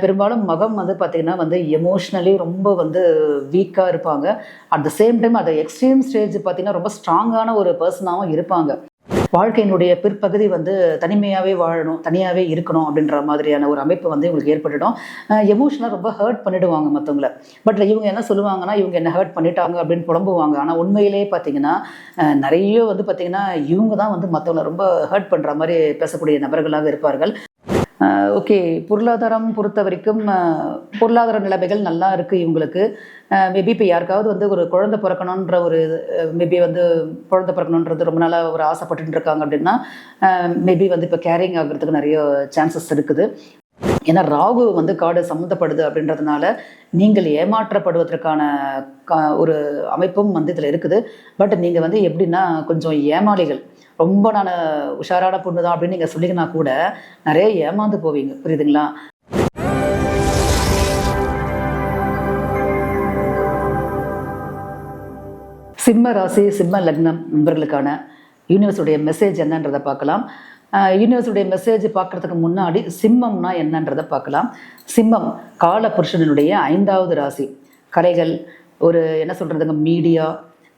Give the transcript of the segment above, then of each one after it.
பெரும்பாலும் மகம் வந்து பார்த்திங்கன்னா வந்து எமோஷ்னலி ரொம்ப வந்து வீக்காக இருப்பாங்க. அட் த சேம் டைம் அதை எக்ஸ்ட்ரீம் ஸ்டேஜ் பார்த்திங்கன்னா ரொம்ப ஸ்ட்ராங்கான ஒரு பர்சனாகவும் இருப்பாங்க. வாழ்க்கையினுடைய பிற்பகுதி வந்து தனிமையாகவே வாழணும், தனியாகவே இருக்கணும் அப்படின்ற மாதிரியான ஒரு அமைப்பு வந்து இவங்களுக்கு ஏற்பட்டுடும். எமோஷனலாக ரொம்ப ஹர்ட் பண்ணிடுவாங்க மற்றவங்கள. பட் இவங்க என்ன சொல்லுவாங்கன்னா, இவங்க என்ன ஹர்ட் பண்ணிட்டாங்க அப்படின்னு புலம்புவாங்க. ஆனால் உண்மையிலேயே பார்த்தீங்கன்னா நிறைய வந்து பார்த்திங்கன்னா இவங்க தான் வந்து மற்றவங்களை ரொம்ப ஹர்ட் பண்ணுற மாதிரி பேசக்கூடிய நபர்களாக இருப்பார்கள். ஓகே, பொருளாதாரம் பொறுத்த வரைக்கும் பொருளாதார நிலைமைகள் நல்லா இருக்குது இவங்களுக்கு. மேபி இப்போ யாருக்காவது வந்து ஒரு குழந்தை பிறக்கணுன்ற ஒரு மேபி வந்து குழந்தை பிறக்கணுன்றது ரொம்ப நாளாக ஒரு ஆசைப்பட்டு இருக்காங்க அப்படின்னா மேபி வந்து இப்போ கேரிங் ஆகிறதுக்கு நிறைய சான்சஸ் இருக்குது. ஏன்னா ராகு வந்து காடு சம்மந்தப்படுது அப்படின்றதுனால நீங்கள் ஏமாற்றப்படுவதற்கான ஒரு அமைப்பும் வந்து இதில் இருக்குது. பட் நீங்கள் வந்து எப்படின்னா கொஞ்சம் ஏமாளிகள், ரொம்ப நான் உஷாரான பொண்ணு தான் அப்படின்னு நீங்கள் சொல்லிங்கன்னா கூட நிறைய ஏமாந்து போவீங்க, புரியுதுங்களா? சிம்ம ராசி சிம்ம லக்னம் நண்பர்களுக்கான யூனிவர்ஸுடைய மெசேஜ் என்னன்றதை பார்க்கலாம். யூனிவர்ஸுடைய மெசேஜ் பார்க்குறதுக்கு முன்னாடி சிம்மம்னா என்னன்றதை பார்க்கலாம். சிம்மம் கால புருஷனுடைய 5வது ராசி. கலைகள், ஒரு என்ன சொல்கிறதுங்க, மீடியா,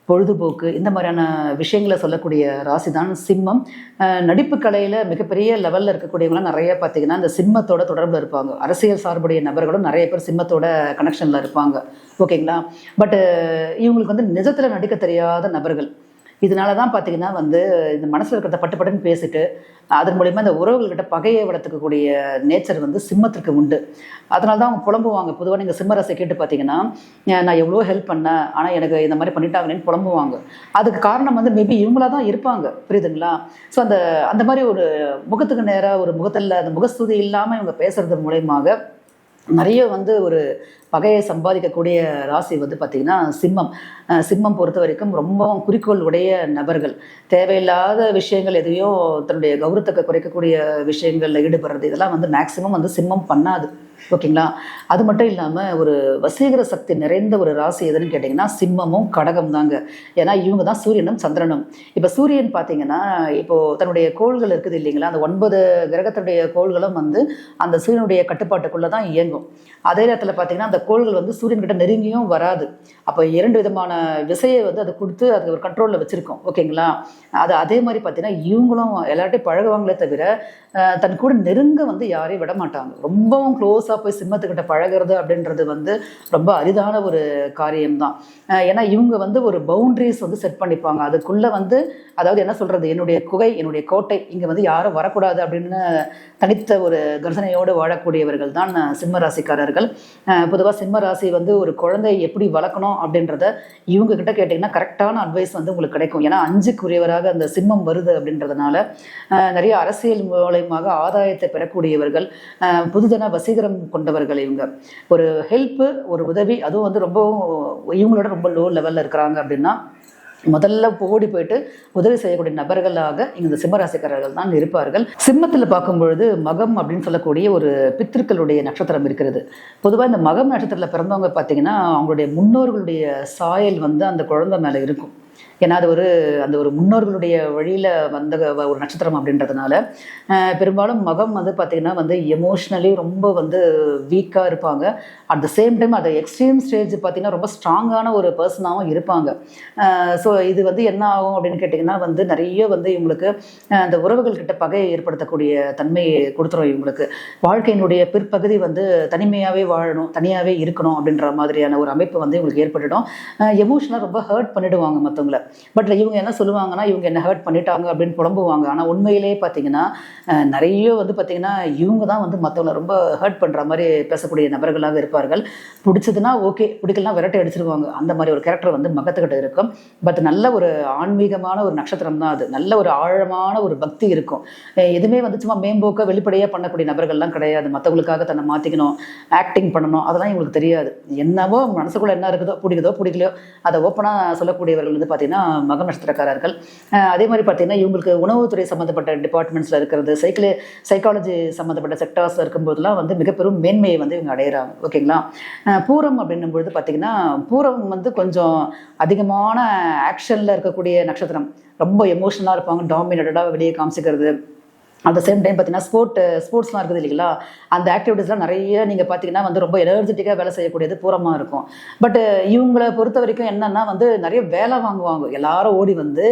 பொழுதுபோக்கு, இந்த மாதிரியான விஷயங்களை சொல்லக்கூடிய ராசி தான் சிம்மம். நடிப்பு கலையில் மிகப்பெரிய லெவலில் இருக்கக்கூடியவங்களாம் நிறைய பார்த்திங்கன்னா இந்த சிம்மத்தோட தொடர்பில் இருப்பாங்க. அரசியல் சார்புடைய நபர்களும் நிறைய பேர் சிம்மத்தோட கனெக்ஷனில் இருப்பாங்க, ஓகேங்களா? பட்டு இவங்களுக்கு வந்து நிஜத்தில் நடிக்க தெரியாத நபர்கள். இதனால தான் பார்த்திங்கன்னா வந்து இந்த மனசில் இருக்கிறத பட்டுன்னு பேசிட்டு அதன் மூலிமா இந்த உறவுகள்கிட்ட பகையை வளர்த்துக்கக்கூடிய நேச்சர் வந்து சிம்மத்திற்கு உண்டு. அதனால தான் அவங்க புலம்புவாங்க. பொதுவாக நீங்கள் சிம்ம ராசியை கேட்டு பார்த்தீங்கன்னா, நான் எவ்வளோ ஹெல்ப் பண்ணேன் ஆனால் எனக்கு இந்த மாதிரி பண்ணிட்டாங்கன்னு புலம்புவாங்க. அதுக்கு காரணம் வந்து மேபி இவங்களா தான் இருப்பாங்க, புரியுதுங்களா? ஸோ அந்த மாதிரி ஒரு முகத்துக்கு நேராக ஒரு முகத்தில் அந்த முகஸ்துதி இல்லாமல் இவங்க பேசுறது மூலயமாக நிறைய வந்து ஒரு பகையை சம்பாதிக்கக்கூடிய ராசி வந்து பார்த்திங்கன்னா சிம்மம். சிம்மம் பொறுத்த வரைக்கும் ரொம்பவும் குறிக்கோள் உடைய நபர்கள். தேவையில்லாத விஷயங்கள் எதையும் தன்னுடைய கௌரவத்தை குறைக்கக்கூடிய விஷயங்களில் ஈடுபடுறது இதெல்லாம் வந்து மேக்சிமம் வந்து சிம்மம் பண்ணாது, ஓகேங்களா? அது மட்டும் இல்லாமல் ஒரு வசீகர சக்தி நிறைந்த ஒரு ராசி எதுன்னு கேட்டிங்கன்னா சிம்மமும் கடகம் தாங்க. ஏன்னா இவங்க தான் சூரியனும் சந்திரனும். இப்போ சூரியன் பார்த்தீங்கன்னா இப்போது தன்னுடைய கோள்கள் இருக்குது இல்லைங்களா, அந்த 9 கிரகத்துடைய கோள்களும் வந்து அந்த சூரியனுடைய கட்டுப்பாட்டுக்குள்ளே தான் இயங்கும். அதே நேரத்தில் பார்த்தீங்கன்னா அந்த கோள்கள் வந்து சூரியன்கிட்ட நெருங்கியும் வராது. அப்போ 2 விதமான விசையை வந்து அதை கொடுத்து அது ஒரு கண்ட்ரோலில் வச்சுருக்கோம், ஓகேங்களா? அது அதே மாதிரி பார்த்தீங்கன்னா இவங்களும் எல்லார்ட்டையும் பழகுவாங்களே தவிர தன் கூட நெருங்க வந்து யாரையும் விட மாட்டாங்க. ரொம்பவும் க்ளோஸாக போய் சிம்மத்துக்கிட்ட பழகிறது அப்படின்றது வந்து ரொம்ப அரிதான ஒரு காரியம்தான். ஏன்னா இவங்க வந்து ஒரு பவுண்ட்ரிஸ் வந்து செட் பண்ணிப்பாங்க. அதுக்குள்ளே வந்து அதாவது என்ன சொல்கிறது, என்னுடைய குகை, என்னுடைய கோட்டை, இங்கே வந்து யாரும் வரக்கூடாது அப்படின்னு தனித்த ஒரு கர்சனையோடு வாழக்கூடியவர்கள் தான் சிம்ம ராசிக்காரர்கள். பொதுவாக சிம்ம ராசி வந்து ஒரு குழந்தை எப்படி வளர்க்கணும் அப்படின்றத இவங்க கிட்ட கேட்டிங்கன்னா கரெக்டான அட்வைஸ் வந்து உங்களுக்கு கிடைக்கும். ஏன்னா 5க்குரியவராக அந்த சிம்மம் வருது அப்படின்றதுனால நிறைய அரசியல் மூலயமாக ஆதாயத்தை பெறக்கூடியவர்கள், புதுஜன வசீகரம் கொண்டவர்கள். இவங்க ஒரு ஹெல்ப்பு, ஒரு உதவி, அதுவும் வந்து ரொம்பவும் இவங்களோட ரொம்ப லோ லெவலில் இருக்கிறாங்க அப்படின்னா முதல்ல ஓடி போயிட்டு உதவி செய்யக்கூடிய நபர்களாக இந்த சிம்மராசிக்காரர்கள் தான் இருப்பார்கள். சிம்மத்தில் பார்க்கும் பொழுது மகம் அப்படின்னு சொல்லக்கூடிய ஒரு பித்திருக்களுடைய நட்சத்திரம் இருக்கிறது. பொதுவாக இந்த மகம் நட்சத்திரத்தில் பிறந்தவங்க பார்த்தீங்கன்னா அவங்களுடைய முன்னோர்களுடைய சாயல் வந்து அந்த குழந்தை மேலே இருக்கும். ஏன்னா அது அந்த ஒரு முன்னோர்களுடைய வழியில் வந்த ஒரு நட்சத்திரம் அப்படின்றதுனால பெரும்பாலும் மகம் வந்து பார்த்திங்கன்னா வந்து எமோஷ்னலி ரொம்ப வந்து வீக்காக இருப்பாங்க. அட் த சேம் டைம் அதை எக்ஸ்ட்ரீம் ஸ்டேஜ் பார்த்திங்கன்னா ரொம்ப ஸ்ட்ராங்கான ஒரு பர்சனாகவும் இருப்பாங்க. ஸோ இது வந்து என்ன ஆகும் அப்படின்னு கேட்டிங்கன்னா வந்து நிறைய வந்து இவங்களுக்கு அந்த உறவுகள்கிட்ட பகையை ஏற்படுத்தக்கூடிய தன்மையை கொடுத்துரும். இவங்களுக்கு வாழ்க்கையினுடைய பிற்பகுதி வந்து தனிமையாகவே வாழணும், தனியாகவே இருக்கணும் அப்படின்ற மாதிரியான ஒரு அமைப்பு வந்து இவங்களுக்கு ஏற்பட்டுடும். எமோஷனலாக ரொம்ப ஹர்ட் பண்ணிடுவாங்க மற்றவங்கள. பட் இவங்க என்ன சொல்லுவாங்கன்னா, இவங்க என்ன ஹர்ட் பண்ணிட்டாங்க அப்படின்னு புலம்புவாங்க. ஆனால் உண்மையிலேயே பார்த்தீங்கன்னா நிறைய வந்து பார்த்திங்கன்னா இவங்க தான் வந்து மற்றவங்களை ரொம்ப ஹர்ட் பண்ணுற மாதிரி பேசக்கூடிய நபர்களாக இருப்பார்கள். பிடிச்சதுன்னா ஓகே, பிடிக்கலாம் விரட்டை அடிச்சிருவாங்க. அந்த மாதிரி ஒரு கேரக்டர் வந்து மகத்துக்கிட்ட இருக்கும். பட் நல்ல ஒரு ஆன்மீகமான ஒரு நட்சத்திரம் தான் அது. நல்ல ஒரு ஆழமான ஒரு பக்தி இருக்கும். எதுவுமே வந்து சும்மா மேம்போக்க வெளிப்படையாக பண்ணக்கூடிய நபர்கள்லாம் கிடையாது. மற்றவங்களுக்காக தன்னை மாற்றிக்கணும், ஆக்டிங் பண்ணணும், அதெல்லாம் இவங்களுக்கு தெரியாது. என்னவோ மனசுக்குள்ளே என்ன இருக்குதோ, பிடிக்குதோ பிடிக்கலையோ அதை ஓப்பனாக சொல்லக்கூடியவர்கள் வந்து பார்த்திங்கன்னா மகம் நட்சத்திரக்காரர்கள். அதே மாதிரி பார்த்தீங்கன்னா இவங்களுக்கு உணவுத்துறை சம்மந்தப்பட்ட டிபார்ட்மெண்ட்ஸில் இருக்கிறது, சைக்காலஜி சம்மந்தப்பட்ட செக்டார்ஸில் இருக்கும்போதெல்லாம் வந்து மிகப்பெரும் மேன்மையை வந்து இவங்க அடையிறாங்க, ஓகேங்களா? பூரம் அப்படின்னும் பொழுது பார்த்தீங்கன்னா பூரம் வந்து கொஞ்சம் அதிகமான ஆக்ஷனில் இருக்கக்கூடிய நட்சத்திரம். ரொம்ப எமோஷனலாக இருப்பாங்க, டாமினேட்டடாக வெளியே காமிச்சிக்கிறது, அட் த சேம் டைம் பார்த்தீங்கன்னா ஸ்போர்ட்ஸ்லாம் இருக்குது இல்லைங்களா, அந்த ஆக்டிவிட்டீஸ்லாம் நிறைய நீங்கள் பார்த்தீங்கன்னா வந்து ரொம்ப எனர்ஜெட்டிக்காக வேலை செய்யக்கூடியது பூரமாக இருக்கும். பட் இவங்களை பொறுத்த வரைக்கும் என்னன்னா வந்து நிறைய வேலை வாங்குவாங்க, எல்லாரும் ஓடி வந்து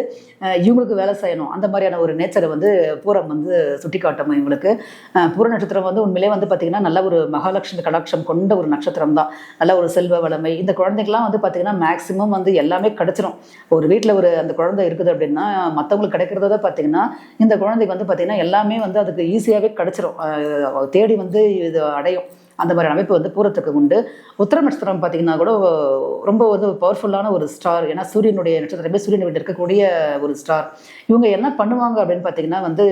இவங்களுக்கு வேலை செய்யணும், அந்த மாதிரியான ஒரு நேச்சரை வந்து பூரம் வந்து சுட்டி காட்டும் இவங்களுக்கு. பூர நட்சத்திரம் வந்து உண்மையிலே வந்து பார்த்தீங்கன்னா நல்ல ஒரு மகாலட்சுமி கடாட்சம் கொண்ட ஒரு நட்சத்திரம் தான். நல்ல ஒரு செல்வ வளமை. இந்த குழந்தைக்கெல்லாம் வந்து பார்த்தீங்கன்னா மேக்ஸிமம் வந்து எல்லாமே கிடைச்சிரும். ஒரு வீட்டில் ஒரு அந்த குழந்தை இருக்குது அப்படின்னா மற்றவங்களுக்கு கிடைக்கிறத பார்த்தீங்கன்னா இந்த குழந்தைக்கு வந்து பார்த்தீங்கன்னா எல்லாமே வந்து அதுக்கு ஈஸியாகவே கிடைச்சிரும், தேடி வந்து இது அடையும். அந்த மாதிரி அமைப்பு வந்து பூரத்துக்கு உண்டு. உத்திர நட்சத்திரம் பார்த்தீங்கன்னா கூட ரொம்ப வந்து பவர்ஃபுல்லான ஒரு ஸ்டார். ஏன்னா சூரியனுடைய நட்சத்திரமே சூரியன் வீட்டில் இருக்கக்கூடிய ஒரு ஸ்டார். இவங்க என்ன பண்ணுவாங்க அப்படின்னு பார்த்தீங்கன்னா வந்து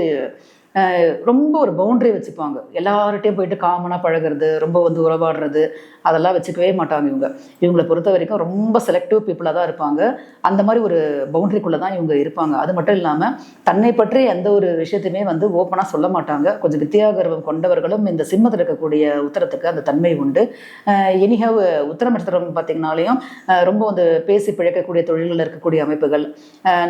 ரொம்ப ஒரு பவுண்டரி வச்சுப்பாங்க. எல்லார்ட்டையும் போயிட்டு காமனாக பழகிறது, ரொம்ப வந்து உறவாடுறது அதெல்லாம் வச்சுக்கவே மாட்டாங்க இவங்க. இவங்களை பொறுத்த வரைக்கும் ரொம்ப செலக்டிவ் பீப்புளாக தான் இருப்பாங்க. அந்த மாதிரி ஒரு பவுண்டரிக்குள்ளே தான் இவங்க இருப்பாங்க. அது மட்டும் இல்லாமல் தன்னை பற்றி எந்த ஒரு விஷயத்தையுமே வந்து ஓப்பனாக சொல்ல மாட்டாங்க. கொஞ்சம் வித்தியாகர்வம் கொண்டவர்களும் இந்த சிம்மத்தில் இருக்கக்கூடிய உத்தரத்துக்கு அந்த தன்மை உண்டு. எனிஹவ் உத்திர நட்சத்திரம் பார்த்திங்கனாலையும் ரொம்ப வந்து பேசி பிழைக்கக்கூடிய தொழில்களில் இருக்கக்கூடிய அமைப்புகள்,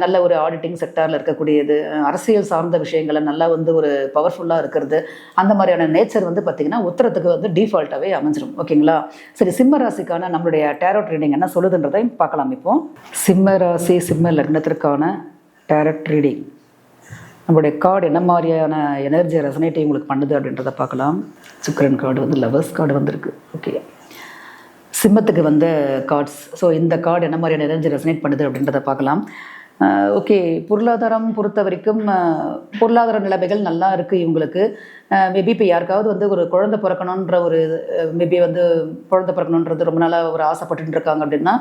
நல்ல ஒரு ஆடிட்டிங் செக்டாரில் இருக்கக்கூடியது, அரசியல் சார்ந்த விஷயங்களை நல்லா வந்து ஒரு பவர்ஃபுல்லாக இருக்கிறது, அந்த மாதிரியான நேச்சர் வந்து பார்த்திங்கன்னா உத்தரத்துக்கு வந்து டிஃபால்ட்டாகவே அமைஞ்சிரும். ஓகேங்களா? சரி, சிம்ம ராசிக்கான நம்மளுடைய டேரோட் ரீடிங் என்ன சொல்லுதுன்றதையும் பார்க்கலாம். இப்போ சிம்ம ராசி சிம்ம லக்னத்திற்கான டேரோட் ரீடிங், நம்மளுடைய கார்டு என்ன மாதிரியான எனர்ஜி ரெசனேட் உங்களுக்கு பண்ணுது அப்படின்றத பார்க்கலாம். சுக்கிரன் கார்டு வந்து லவர்ஸ் கார்டு வந்திருக்கு. ஓகே, சிம்மத்துக்கு வந்த கார்ட்ஸ். ஸோ இந்த கார்டு என்ன மாதிரியான எனர்ஜி ரெசனேட் பண்ணுது அப்படின்றத பார்க்கலாம். ஓகே, பொருளாதாரம் பொறுத்த வரைக்கும் பொருளாதார நிலைமைகள் நல்லா இருக்குது இவங்களுக்கு. மேபி இப்போ யாருக்காவது வந்து ஒரு குழந்தை பிறக்கணுன்ற ஒரு மேபி வந்து குழந்தை பிறக்கணுன்றது ரொம்ப நாளாக ஒரு ஆசைப்பட்டு இருக்காங்க அப்படின்னா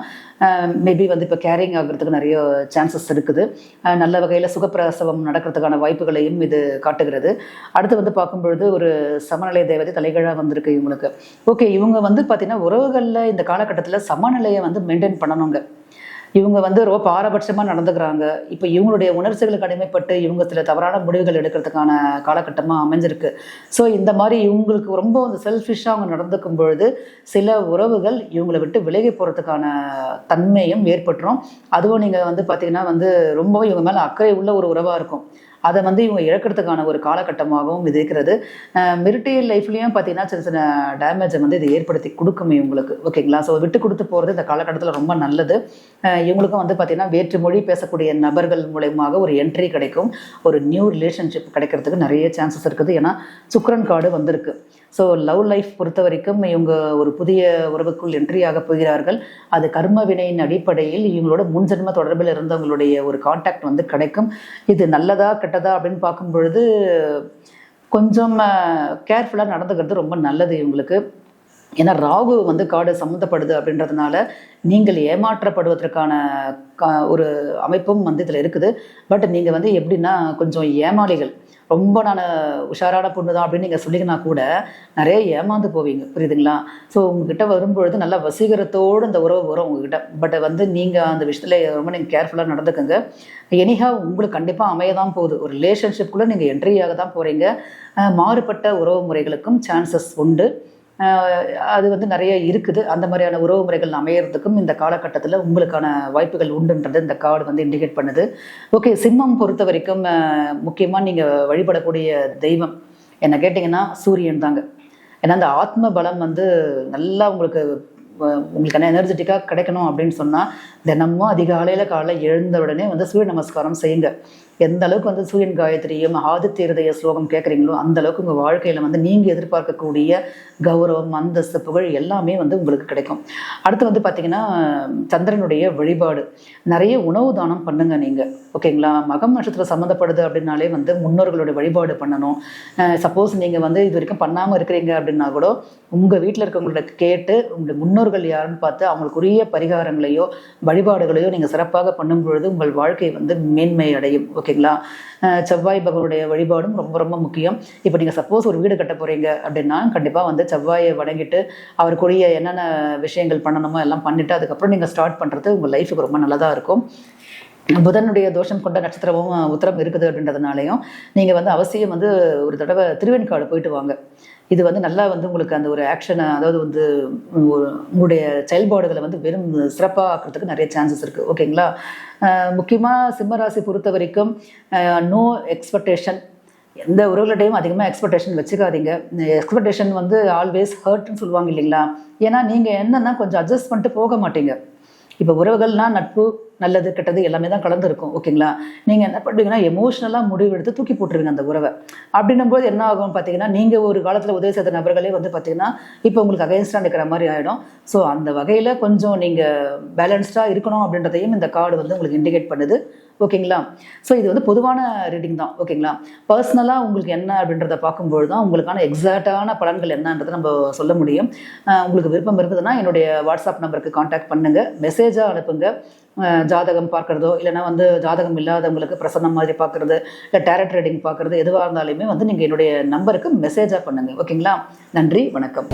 மேபி வந்து இப்போ கேரிங் ஆகிறதுக்கு நிறைய சான்சஸ் இருக்குது. நல்ல வகையில் சுகப்பிரசவம் நடக்கிறதுக்கான வாய்ப்புகளையும் இது காட்டுகிறது. அடுத்து வந்து பார்க்கும்பொழுது ஒரு சமநிலை தேவதை தலைகீழாக வந்திருக்கு இவங்களுக்கு. ஓகே, இவங்க வந்து பார்த்திங்கன்னா உறவுகளில் இந்த காலகட்டத்தில் சமநிலையை வந்து மெயின்டைன் பண்ணணுங்க. இவங்க வந்து ரொம்ப பாரபட்சமாக நடந்துக்கிறாங்க. இப்போ இவங்களுடைய உணர்ச்சிகளுக்கு அடிமைப்பட்டு இவங்க சில தவறான முடிவுகள் எடுக்கிறதுக்கான காலகட்டமாக அமைஞ்சிருக்கு. ஸோ இந்த மாதிரி இவங்களுக்கு ரொம்ப வந்து செல்ஃபிஷாக அவங்க நடந்துக்கும் பொழுது சில உறவுகள் இவங்களை விட்டு விலகி போகிறதுக்கான தன்மையும் ஏற்பட்டுரும். அதுவும் நீங்கள் வந்து பார்த்திங்கன்னா வந்து ரொம்பவும் இவங்க மேலே அக்கறை உள்ள ஒரு உறவாக இருக்கும். அதை வந்து இவங்க இழக்கிறதுக்கான ஒரு காலகட்டமாகவும் இது இருக்கிறது. மெரிட்டல் லைஃப்லேயும் பார்த்தீங்கன்னா சின்ன சின்ன டேமேஜை வந்து இது ஏற்படுத்தி கொடுக்குமே இவங்களுக்கு. ஓகேங்களா? ஸோ விட்டு கொடுத்து போகிறது இந்த காலகட்டத்தில் ரொம்ப நல்லது. இவங்களுக்கும் வந்து பார்த்திங்கன்னா வேற்று மொழி பேசக்கூடிய நபர்கள் மூலயமாக ஒரு என்ட்ரி கிடைக்கும், ஒரு நியூ ரிலேஷன்ஷிப் கிடைக்கிறதுக்கு நிறைய சான்சஸ் இருக்குது. ஏன்னா சுக்கிரன் கார்டு வந்திருக்கு. ஸோ லவ் லைஃப் பொறுத்த வரைக்கும் இவங்க ஒரு புதிய உறவுக்குள் என்ட்ரி ஆக போகிறார்கள். அது கர்ம வினையின் அடிப்படையில் இவங்களோட முன்ஜென்ம தொடர்பில் இருந்தவங்களுடைய ஒரு கான்டாக்ட் வந்து கிடைக்கும். இது நல்லதா கெட்டதா அப்படின்னு பார்க்கும் பொழுது கொஞ்சம் கேர்ஃபுல்லாக நடந்துக்கிறது ரொம்ப நல்லது இவங்களுக்கு. ஏன்னா ராகு வந்து கார்டு சம்மந்தப்படுது அப்படின்றதுனால நீங்கள் ஏமாற்றப்படுவதற்கான ஒரு அமைப்பும் வந்து இதில் இருக்குது. பட் நீங்கள் வந்து எப்படின்னா கொஞ்சம் ஏமாளிகள், ரொம்ப நான் உஷாரான பொண்ணு தான் அப்படின்னு நீங்கள் சொல்லிங்கன்னா கூட நிறைய ஏமாந்து போவீங்க. புரியுதுங்களா? ஸோ உங்ககிட்ட வரும்பொழுது நல்லா வசீகரத்தோடு இந்த உறவு வரும் உங்ககிட்ட. பட் வந்து நீங்கள் அந்த விஷயத்தில் ரொம்ப நீங்கள் கேர்ஃபுல்லாக நடந்துக்கோங்க. எனிஹா உங்களுக்கு கண்டிப்பாக அமையதான் போகுது. ஒரு ரிலேஷன்ஷிப்குள்ளே நீங்கள் என்ட்ரியாக தான் போகிறீங்க. மாறுபட்ட உறவு முறைகளுக்கும் சான்சஸ் உண்டு. அது வந்து நிறைய இருக்குது. அந்த மாதிரியான உறவு முறைகள் அமையறதுக்கும் இந்த காலகட்டத்தில் உங்களுக்கான வாய்ப்புகள் உண்டுன்றது இந்த கார்டு வந்து இண்டிகேட் பண்ணுது. ஓகே, சிம்மம் பொறுத்த வரைக்கும் முக்கியமாக நீங்கள் வழிபடக்கூடிய தெய்வம் என்ன கேட்டிங்கன்னா சூரியன் தாங்க. ஏன்னா அந்த ஆத்ம பலம் வந்து நல்லா உங்களுக்கு என்ன எனர்ஜெட்டிக்காக கிடைக்கணும் அப்படின்னு சொன்னால் தினமும் அதிகாலையில் காலையில் எழுந்த உடனே வந்து சூரிய நமஸ்காரம் செய்யுங்க. எந்த அளவுக்கு வந்து சூரியன் காயத்ரியும் ஆதித்ய ஹிருதய ஸ்லோகம் கேட்குறீங்களோ அந்த அளவுக்கு உங்கள் வாழ்க்கையில் வந்து நீங்கள் எதிர்பார்க்கக்கூடிய கௌரவம், அந்தஸ்து, புகழ் எல்லாமே வந்து உங்களுக்கு கிடைக்கும். அடுத்து வந்து பார்த்திங்கன்னா சந்திரனுடைய வழிபாடு, நிறைய உணவு தானம் பண்ணுங்க நீங்கள். ஓகேங்களா? மகம் நட்சத்திரம் சம்மந்தப்படுது அப்படின்னாலே வந்து முன்னோர்களுடைய வழிபாடு பண்ணணும். சப்போஸ் நீங்கள் வந்து இது வரைக்கும் பண்ணாமல் இருக்கிறீங்க அப்படின்னா கூட உங்கள் வீட்டில் இருக்கவங்களோட கேட்டு உங்கள் முன்னோர்கள் யாருன்னு பார்த்து அவங்களுக்குரிய பரிகாரங்களையோ வழிபாடுகளையோ நீங்கள் சிறப்பாக பண்ணும் பொழுது உங்கள் வாழ்க்கை வந்து மேன்மை அடையும். ஓகேங்களா? செவ்வாய் பகவானுடைய வழிபாடும் ரொம்ப ரொம்ப முக்கியம். இப்போ நீங்கள் சப்போஸ் ஒரு வீடு கட்ட போகிறீங்க அப்படின்னா கண்டிப்பாக வந்து செவ்வாயை வணங்கிட்டு அவருக்குரிய என்னென்ன விஷயங்கள் பண்ணணுமோ எல்லாம் பண்ணிவிட்டு அதுக்கப்புறம் நீங்கள் ஸ்டார்ட் பண்ணுறது உங்கள் லைஃபுக்கு ரொம்ப நல்லதாக இருக்கும். புதனுடைய தோஷம் கொண்ட நட்சத்திரமும் உத்திரம் இருக்குது அப்படின்றதுனாலையும் நீங்கள் வந்து அவசியம் வந்து ஒரு தடவை திருவெண்காடு போயிட்டு வாங்க. இது வந்து நல்லா வந்து உங்களுக்கு அந்த ஒரு ஆக்ஷனை, அதாவது வந்து உங்களுடைய செயல்பாடுகளை வந்து வெறும் சிறப்பாக ஆக்கிறதுக்கு நிறைய சான்சஸ் இருக்குது. ஓகேங்களா? முக்கியமாக சிம்மராசி பொறுத்த வரைக்கும் நோ எக்ஸ்பெக்டேஷன், எந்த உறவுகள்கிட்டையும் அதிகமாக எக்ஸ்பெக்டேஷன் வச்சுக்காதீங்க. எக்ஸ்பெக்டேஷன் வந்து ஆல்வேஸ் ஹர்ட்னு சொல்லுவாங்க இல்லைங்களா? ஏன்னா நீங்கள் என்னென்னா கொஞ்சம் அட்ஜஸ்ட் பண்ணிட்டு போக மாட்டீங்க. இப்போ உறவுகள்னா நட்பு, நல்லது கெட்டது எல்லாமே தான் கலந்துருக்கும், ஓகேங்களா? நீங்கள் என்ன பண்ணுவீங்கன்னா எமோஷ்னலாக முடிவு எடுத்து தூக்கி போட்டுருவீங்க அந்த உறவை. அப்படின்னும்போது என்ன ஆகும் பார்த்தீங்கன்னா, நீங்கள் ஒரு காலத்தில் உதவி செய்த நபர்களே வந்து பார்த்தீங்கன்னா இப்போ உங்களுக்கு அகைன்ஸ்டாக நிற்கிற மாதிரி ஆகிடும். ஸோ அந்த வகையில் கொஞ்சம் நீங்கள் பேலன்ஸ்டாக இருக்கணும் அப்படின்றதையும் இந்த கார்டு வந்து உங்களுக்கு இண்டிகேட் பண்ணுது, ஓகேங்களா? ஸோ இது வந்து பொதுவான ரீடிங் தான், ஓகேங்களா? பர்சனலாக உங்களுக்கு என்ன அப்படின்றத பார்க்கும்போது தான் உங்களுக்கான எக்ஸாக்டான பலன்கள் என்னன்றதை நம்ம சொல்ல முடியும். உங்களுக்கு விருப்பம் இருந்ததுன்னா என்னுடைய வாட்ஸ்அப் நம்பருக்கு கான்டாக்ட் பண்ணுங்கள், மெசேஜாக அனுப்புங்க. ஜாதகம் பார்க்குறதோ இல்லைனா வந்து ஜாதகம் இல்லாதவங்களுக்கு பிரசன்னம் மாதிரி பார்க்குறது, இல்லை டேரட் ரீடிங் பார்க்குறது, எதுவாக இருந்தாலுமே வந்து நீங்கள் என்னுடைய நம்பருக்கு மெசேஜாக பண்ணுங்கள், ஓகேங்களா? நன்றி, வணக்கம்.